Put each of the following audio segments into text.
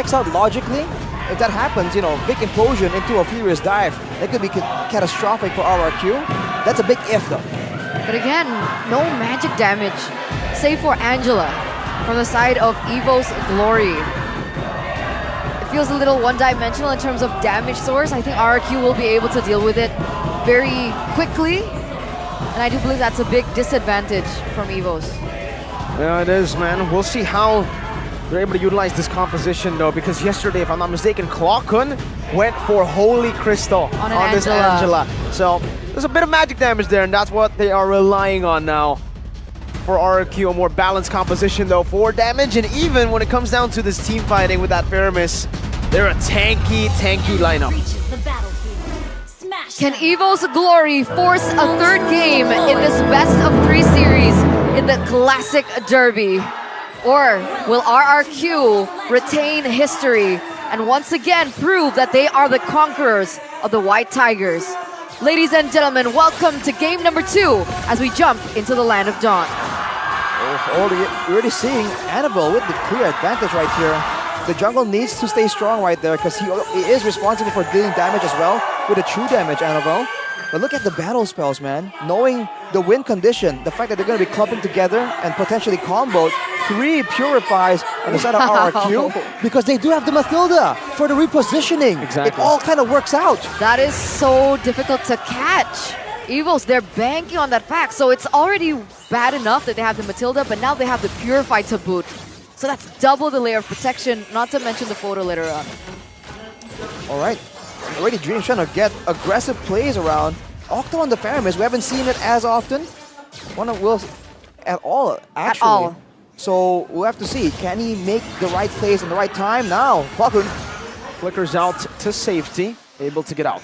Checks out logically. If that happens, you know, big implosion into a furious dive, that could be catastrophic for RRQ. That's a big if though. But again, no magic damage, save for Angela from the side of EVOS Glory. It feels a little one-dimensional in terms of damage source. I think RRQ will be able to deal with it very quickly. And I do believe that's a big disadvantage from EVOS. Yeah, it is, man. We'll see how they're able to utilize this composition, though, because yesterday, if I'm not mistaken, Klokun went for Holy Crystal on this Angela. So there's a bit of magic damage there, and that's what they are relying on now. For RRQ, a more balanced composition, though, for damage. And even when it comes down to this team fighting with that Faramis, they're a tanky lineup. Can EVOS Glory force a third game in this best-of-3 series in the Classic Derby? Or will RRQ retain history and once again prove that they are the conquerors of the White Tigers? Ladies and gentlemen, welcome to game number 2 as we jump into the Land of Dawn. Already seeing Annabelle with the clear advantage right here. The jungle needs to stay strong right there because he is responsible for dealing damage as well with a true damage, Annabelle. But look at the battle spells, man. Knowing the win condition, the fact that they're going to be clubbing together and potentially comboed 3 purifies on the side of RRQ because they do have the Mathilda for the repositioning. Exactly. It all kind of works out. That is so difficult to catch. EVOS, they're banking on that fact. So it's already bad enough that they have the Matilda, but now they have the Purify to boot. So that's double the layer of protection, not to mention the photo later on. All right. Already Dream's trying to get aggressive plays around. Octo on the Faramis, we haven't seen it as often. One of Will's at all, actually. At all. So we'll have to see. Can he make the right plays in the right time? Now, Klokun Flickers out to safety, able to get out.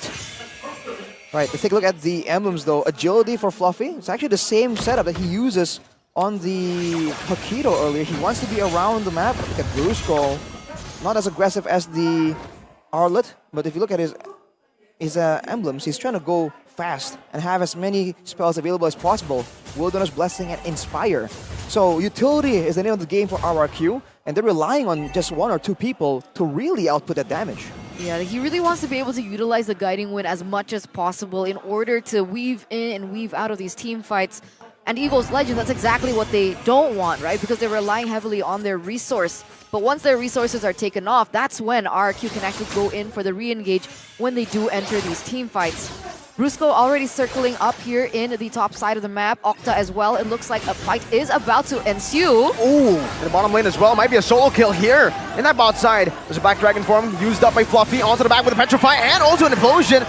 Right, let's take a look at the emblems though. Agility for Fluffy. It's actually the same setup that he uses on the Paquito earlier. He wants to be around the map. Look at Brusco. Not as aggressive as the Arlet, but if you look at his emblems, he's trying to go fast and have as many spells available as possible. Wilderness Blessing and Inspire. So utility is the name of the game for RRQ, and they're relying on just 1 or 2 people to really output that damage. Yeah, he really wants to be able to utilize the Guiding Wind as much as possible in order to weave in and weave out of these team fights. And EVOS Legends, that's exactly what they don't want, right? Because they're relying heavily on their resource. But once their resources are taken off, that's when RRQ can actually go in for the re-engage when they do enter these team fights. Brusco already circling up here in the top side of the map. Octa as well. It looks like a fight is about to ensue. Ooh, in the bottom lane as well. Might be a solo kill here. In that bot side, there's a Black Dragon form used up by Fluffy. Onto the back with a Petrify and also an Implosion.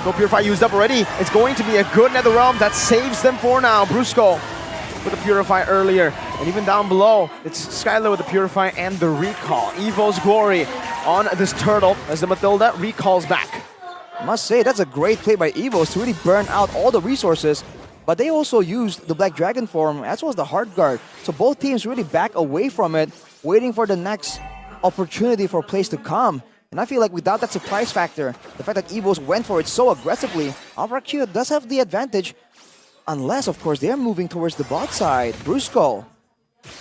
No Purify used up already. It's going to be a good Netherrealm that saves them for now. Brusco with the Purify earlier. And even down below, it's Skylar with the Purify and the Recall. EVOS Glory on this turtle as the Mathilda recalls back. I must say, that's a great play by EVOS to really burn out all the resources. But they also used the Black Dragon form as well as the Heart Guard. So both teams really back away from it, waiting for the next opportunity for plays to come. And I feel like without that surprise factor, the fact that EVOS went for it so aggressively, RRQ does have the advantage. Unless, of course, they're moving towards the bot side. Brusco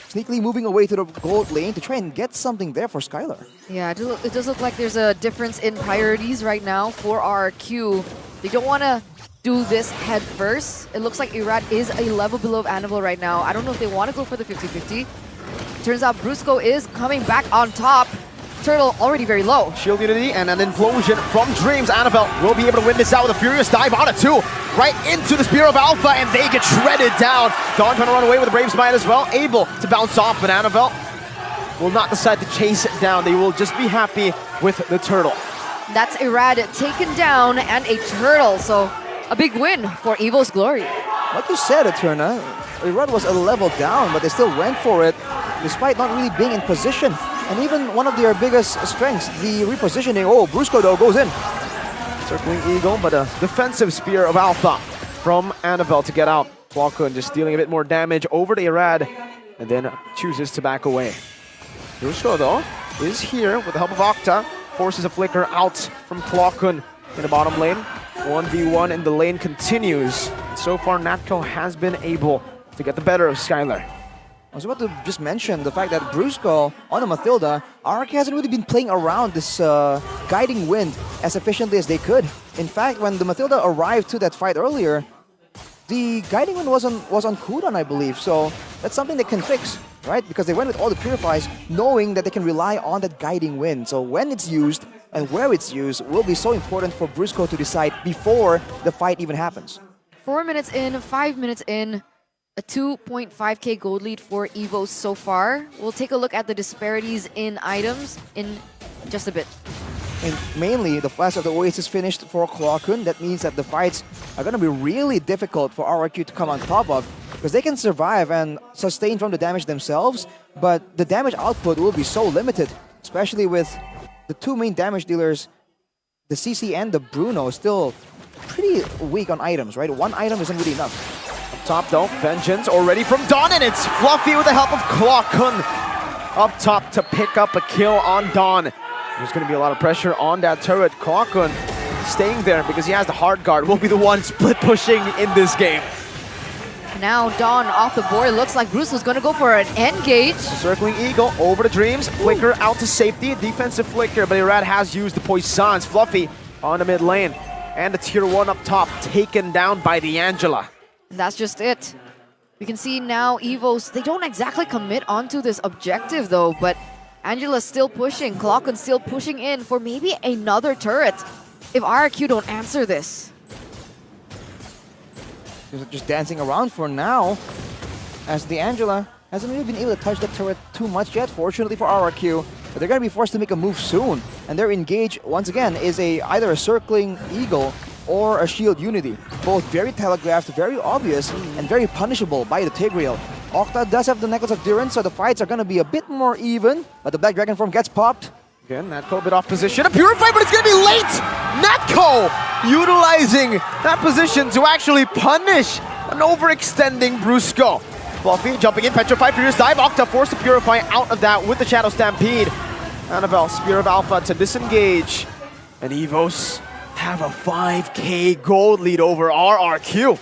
sneakily moving away to the gold lane to try and get something there for Skylar. Yeah, it does look like there's a difference in priorities right now for RRQ. They don't want to do this head first. It looks like Irad is a level below Annabelle right now. I don't know if they want to go for the 50-50. Turns out Brusco is coming back on top. Turtle already very low. Shield Unity and an Implosion from Dreams. Annabelle will be able to win this out with a Furious Dive on it too. Right into the Spear of Alpha, and they get shredded down. Dawn trying to run away with a Brave Smite as well. Able to bounce off, but Annabelle will not decide to chase it down. They will just be happy with the Turtle. That's Irad taken down and a Turtle. So a big win for EVOS Glory. Like you said, Eterna, Irad was a level down, but they still went for it despite not really being in position. And even one of their biggest strengths, the repositioning. Oh, Brusco though goes in. Circling Eagle, but a defensive Spear of Alpha from Annabelle to get out. Klokun just dealing a bit more damage over to Irad, and then chooses to back away. Brusco though is here with the help of Octa, forces a flicker out from Klokun in the bottom lane. 1v1 and the lane continues. So far, Natco has been able to get the better of Skylar. was about to just mention the fact that Brusco on the Mathilda, RRQ hasn't really been playing around this guiding wind as efficiently as they could. In fact, when the Mathilda arrived to that fight earlier, the guiding wind was on cooldown, I believe. So that's something they can fix, right? Because they went with all the Purifies, knowing that they can rely on that guiding wind. So when it's used and where it's used will be so important for Brusco to decide before the fight even happens. 4 minutes in, 5 minutes in, a 2.5k gold lead for EVOS so far. We'll take a look at the disparities in items in just a bit. And mainly, the faster the Oasis finished for Klokun, that means that the fights are going to be really difficult for RRQ to come on top of, because they can survive and sustain from the damage themselves, but the damage output will be so limited, especially with the two main damage dealers, the CC and the Bruno, still pretty weak on items, right? One item isn't really enough. Up top though, Vengeance already from Don, and it's Fluffy with the help of Klokun up top to pick up a kill on Don. There's going to be a lot of pressure on that turret. Klokun staying there because he has the hard guard, will be the one split pushing in this game. Now Dawn off the board. Looks like Bruce was going to go for an engage. Circling Eagle over the Dreams. Flicker out to safety. Defensive flicker, but Irad has used the Poisons. Fluffy on the mid lane. And the tier 1 up top taken down by the Angela. And that's just it. We can see now EVOS, they don't exactly commit onto this objective though, but Angela's still pushing. Klokkun's still pushing in for maybe another turret if RRQ don't answer this. Just dancing around for now, as the Angela hasn't really been able to touch the turret too much yet, fortunately for RRQ. But they're going to be forced to make a move soon. And their engage, once again, is either a circling Eagle or a Shield Unity. Both very telegraphed, very obvious, and very punishable by the Tigreal. Octa does have the Necklace of Durance, so the fights are going to be a bit more even. But the Black Dragon form gets popped. Again, Natco a bit off position. A Purify, but it's going to be late! Natco utilizing that position to actually punish an overextending Brusco. Fluffy jumping in, Petrify, Furious Dive. Octa forced to Purify out of that with the Shadow Stampede. Annabelle, Spear of Alpha to disengage. And EVOS have a 5k gold lead over RRQ.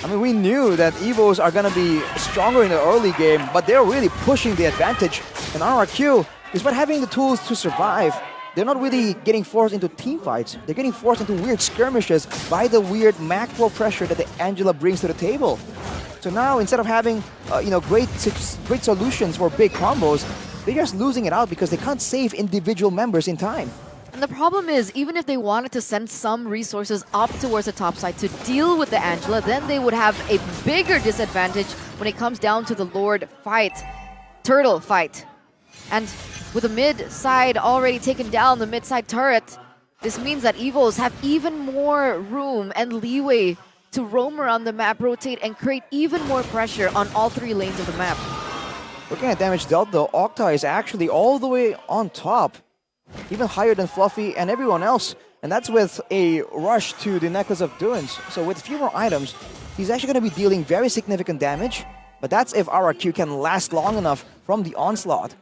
I mean, we knew that EVOS are going to be stronger in the early game, but they're really pushing the advantage. And RRQ, despite having the tools to survive, they're not really getting forced into team fights. They're getting forced into weird skirmishes by the weird macro pressure that the Angela brings to the table. So now, instead of having great solutions for big combos, they're just losing it out because they can't save individual members in time. And the problem is, even if they wanted to send some resources up towards the top side to deal with the Angela, then they would have a bigger disadvantage when it comes down to the Lord fight, Turtle fight. And with the mid side already taken down, the mid side turret, this means that EVOS have even more room and leeway to roam around the map, rotate, and create even more pressure on all three lanes of the map. Looking at damage dealt though, Octa is actually all the way on top, even higher than Fluffy and everyone else. And that's with a rush to the Necklace of Durance. So with a few more items, he's actually going to be dealing very significant damage. But that's if RRQ can last long enough from the onslaught.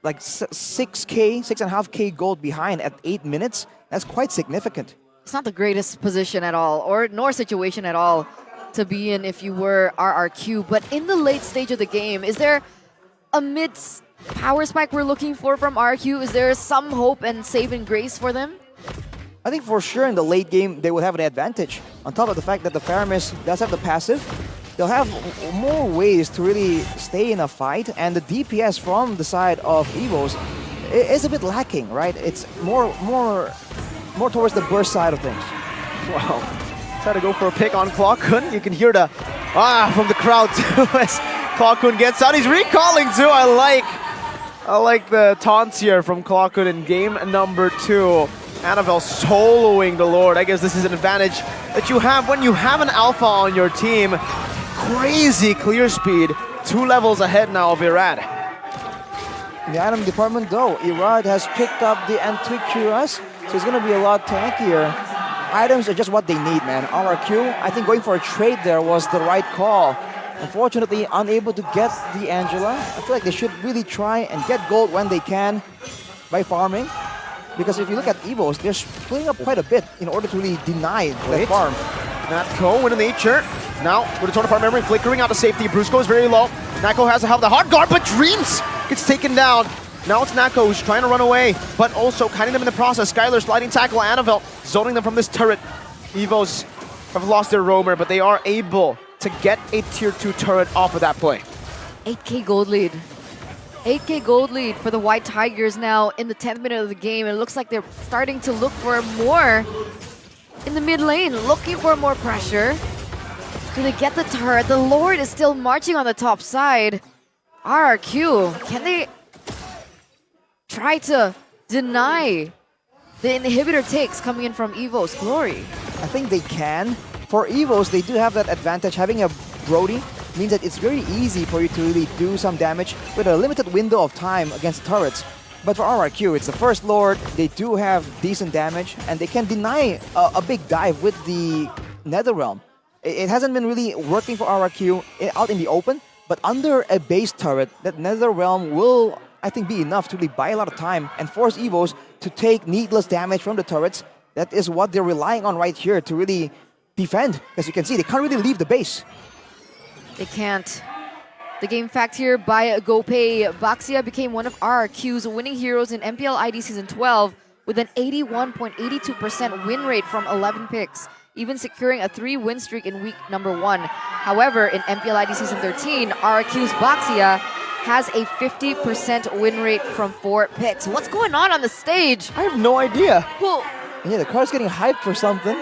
Like 6.5k gold behind at 8 minutes, that's quite significant. It's not the greatest position at all, nor situation at all to be in if you were RRQ. But in the late stage of the game, is there a mid power spike we're looking for from RRQ? Is there some hope and saving grace for them? I think for sure in the late game, they will have an advantage. On top of the fact that the Faramis does have the passive, they'll have more ways to really stay in a fight, and the DPS from the side of EVOS is a bit lacking, right? It's more towards the burst side of things. Wow. Try to go for a pick on Klokun. You can hear the from the crowd too as Klokun gets out. He's recalling too. I like the taunts here from Klokun in game number 2. Annabelle soloing the Lord. I guess this is an advantage that you have when you have an alpha on your team. Crazy clear speed. 2 levels ahead now of Irad. In the item department though, Irad has picked up the Antiquirus, so it's going to be a lot tankier. Items are just what they need, man. RRQ, I think going for a trade there was the right call. Unfortunately, unable to get the Angela. I feel like they should really try and get gold when they can by farming. Because if you look at EVOS, they're splitting up quite a bit in order to really deny the farm. Natko in nature. Now, with a torn apart memory, flickering out to safety. Brusco is very low. Natko has to have the hard guard, but Dreams gets taken down. Now it's Natko who's trying to run away, but also kiting them in the process. Skylar sliding tackle, Annabelle zoning them from this turret. EVOS have lost their roamer, but they are able to get a tier 2 turret off of that play. 8K gold lead. 8K gold lead for the White Tigers now in the 10th minute of the game. It looks like they're starting to look for more in the mid lane, looking for more pressure. Do they get the turret? The Lord is still marching on the top side. RRQ, can they try to deny the inhibitor takes coming in from EVOS Glory? I think they can. For EVOS, they do have that advantage. Having a Brody means that it's very easy for you to really do some damage with a limited window of time against turrets. But for RRQ, it's the first Lord. They do have decent damage, and they can deny a big dive with the Netherrealm. It hasn't been really working for RRQ out in the open, but under a base turret, that Netherrealm will, I think, be enough to really buy a lot of time and force EVOS to take needless damage from the turrets. That is what they're relying on right here to really defend. As you can see, they can't really leave the base. They can't. The game fact here by GoPay. Baxia became one of RRQ's winning heroes in MPL ID Season 12 with an 81.82% win rate from 11 picks, even securing a 3-win streak in week number 1. However, in MPL ID Season 13, RRQ's Baxia has a 50% win rate from 4 picks. What's going on the stage? I have no idea. Well, Yeah, the crowd's getting hyped for something.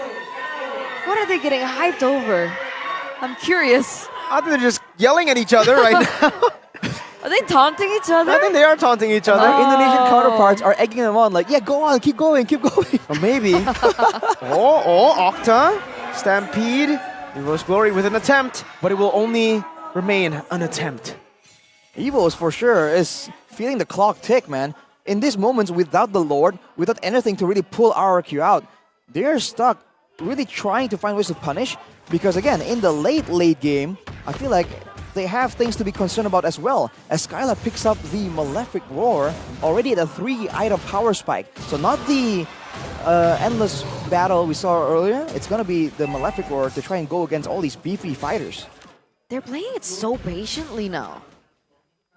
what are they getting hyped over? I'm curious. I think they're just yelling at each other right now. Are they taunting each other? I think they are taunting each other. Their Indonesian Oh. counterparts are egging them on, like, yeah, go on, keep going, keep going. Or maybe. Octa. Stampede. EVOS Glory with an attempt, but it will only remain an attempt. EVOS for sure is feeling the clock tick, man. In these moments, without the Lord, without anything to really pull RRQ out, they're stuck really trying to find ways to punish. Because again, in the late game, I feel like they have things to be concerned about as well. As Skylar picks up the Malefic Roar, already at a 3-item power spike. So not the endless battle we saw earlier. It's going to be the Malefic Roar to try and go against all these beefy fighters. They're playing it so patiently now.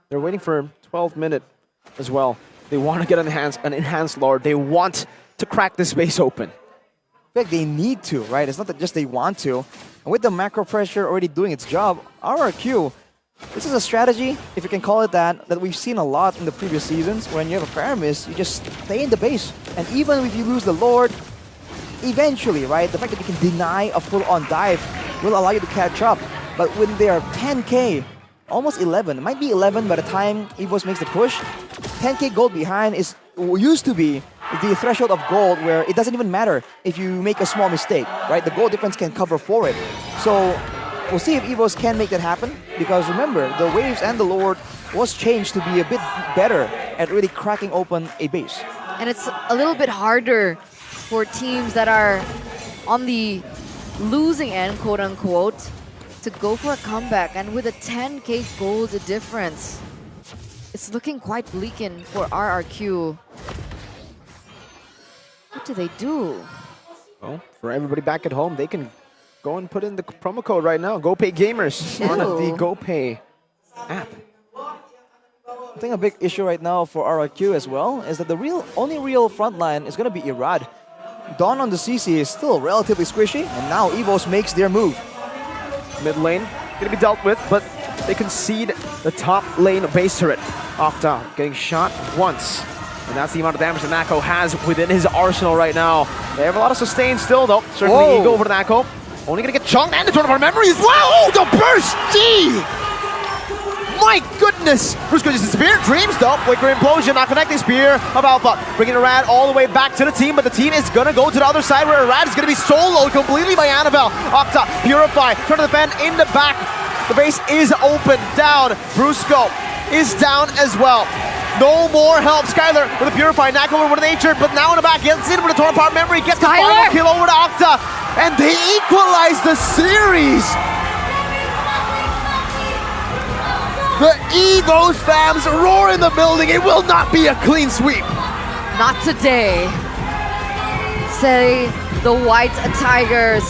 They're waiting for 12-minute as well. They want to get an enhanced Lord. They want to crack this space open. In fact, they need to, right? It's not that just they want to. And with the macro pressure already doing its job, RRQ, this is a strategy, if you can call it that we've seen a lot in the previous seasons. When you have a Paramis, you just stay in the base. And even if you lose the Lord, eventually, right, the fact that you can deny a full-on dive will allow you to catch up. But when they are 10K, almost 11, it might be 11 by the time EVOS makes the push, 10K gold behind used to be the threshold of gold where it doesn't even matter if you make a small mistake, right? The gold difference can cover for it. So we'll see if EVOS can make that happen, because remember, the Waves and the Lord was changed to be a bit better at really cracking open a base. And it's a little bit harder for teams that are on the losing end, quote unquote, to go for a comeback. And with a 10K gold difference, it's looking quite bleak in for RRQ. What do they do? Well, for everybody back at home, they can go and put in the promo code right now. GoPay Gamers on the GoPay app. I think a big issue right now for RRQ as well is that the only real front line is going to be Irad. Dawn on the CC is still relatively squishy, and now EVOS makes their move. Mid lane going to be dealt with, but they concede the top lane base turret. Octa getting shot once. And that's the amount of damage that Nako has within his arsenal right now. They have a lot of sustain still, though. Certainly Whoa. Ego over to Nako. Only going to get chunked, and the turn of our memory as well. Oh, the burst! G! My goodness! Brusco just disappeared. Dreams, though. Wicker Implosion, not connecting spear of Alpha. Bringing Irad all the way back to the team, but the team is going to go to the other side where Irad is going to be soloed completely by Annabelle. Octa, Purify, turn to the bend in the back. The base is open, down. Brusco is down as well. No more help. Skylar with a Purify. Nako with an H-shirt, but now in the back, gets in with a torn apart memory, gets the final kill over to Octa, and they equalize the series. The EVOS fams roar in the building. It will not be a clean sweep. Not today, say the White Tigers.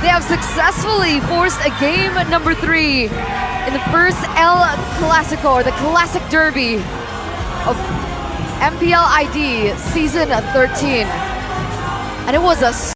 They have successfully forced a game number 3 in the first El Clasico, or the Classic Derby of MPL ID Season 13. And it was a